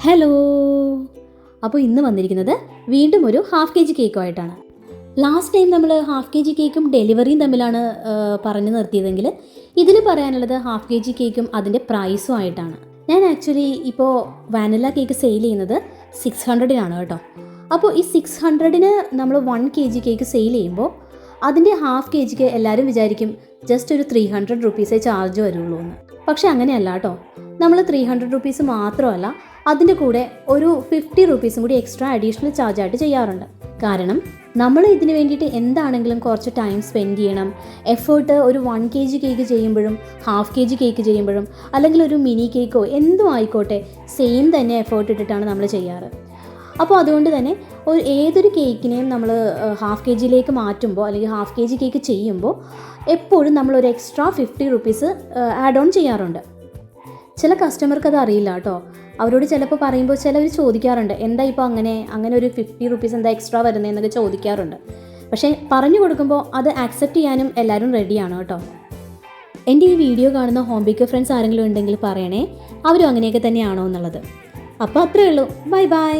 Hello. അപ്പോൾ ഇന്ന് വന്നിരിക്കുന്നത് വീണ്ടും ഒരു ഹാഫ് കെ ജി കേക്കുമായിട്ടാണ്. ലാസ്റ്റ് ടൈം നമ്മൾ ഹാഫ് കെ ജി കേക്കും ഡെലിവറിയും തമ്മിലാണ് പറഞ്ഞു നിർത്തിയതെങ്കിൽ ഇതിൽ പറയാനുള്ളത് ഹാഫ് കെ ജി കേക്കും അതിൻ്റെ പ്രൈസും ആയിട്ടാണ്. ഞാൻ ആക്ച്വലി ഇപ്പോൾ വാനില കേക്ക് സെയിൽ ചെയ്യുന്നത് 600-നാണ് കേട്ടോ. അപ്പോൾ ഈ 600-ന് നമ്മൾ 1 kg കേക്ക് സെയിൽ ചെയ്യുമ്പോൾ അതിൻ്റെ ഹാഫ് കെ ജിക്ക് എല്ലാവരും വിചാരിക്കും ജസ്റ്റ് ഒരു 300 റുപ്പീസേ ചാർജ് വരുള്ളൂ എന്ന്. പക്ഷേ അങ്ങനെയല്ല കേട്ടോ. നമ്മൾ 300 റുപ്പീസ് മാത്രമല്ല, അതിൻ്റെ കൂടെ ഒരു 50 റുപ്പീസും കൂടി എക്സ്ട്രാ അഡീഷണൽ ചാർജായിട്ട് ചെയ്യാറുണ്ട്. കാരണം നമ്മൾ ഇതിന് വേണ്ടിയിട്ട് എന്താണെങ്കിലും കുറച്ച് ടൈം സ്പെൻഡ് ചെയ്യണം. എഫേർട്ട് ഒരു 1 kg കേക്ക് ചെയ്യുമ്പോഴും ഹാഫ് കെ ജി കേക്ക് ചെയ്യുമ്പോഴും അല്ലെങ്കിൽ ഒരു മിനി കേക്കോ എന്തും ആയിക്കോട്ടെ, സെയിം തന്നെ എഫേർട്ട് ഇട്ടിട്ടാണ് നമ്മൾ ചെയ്യാറ്. അപ്പോൾ അതുകൊണ്ട് തന്നെ ഏതൊരു കേക്കിനെയും നമ്മൾ ഹാഫ് കെ ജിയിലേക്ക് മാറ്റുമ്പോൾ അല്ലെങ്കിൽ ഹാഫ് കെ ജി കേക്ക് ചെയ്യുമ്പോൾ എപ്പോഴും നമ്മളൊരു എക്സ്ട്രാ 50 റുപ്പീസ് ആഡ് ഓൺ ചെയ്യാറുണ്ട്. ചില കസ്റ്റമർക്ക് അത് അറിയില്ല കേട്ടോ. അവരോട് ചിലപ്പോൾ പറയുമ്പോൾ ചിലവർ ചോദിക്കാറുണ്ട്, എന്താ ഇപ്പോൾ അങ്ങനെ ഒരു 50 റുപ്പീസ് എന്താ എക്സ്ട്രാ വരുന്നതെന്നൊക്കെ ചോദിക്കാറുണ്ട്. പക്ഷേ പറഞ്ഞു കൊടുക്കുമ്പോൾ അത് ആക്സെപ്റ്റ് ചെയ്യാനും എല്ലാവരും റെഡിയാണ് കേട്ടോ. എൻ്റെ ഈ വീഡിയോ കാണുന്ന ഹോം ബേക്കർ ഫ്രണ്ട്സ് ആരെങ്കിലും ഉണ്ടെങ്കിൽ പറയണേ അവരും അങ്ങനെയൊക്കെ തന്നെയാണോ എന്നുള്ളത്. അപ്പോൾ അത്രയേ ഉള്ളൂ. Bye bye.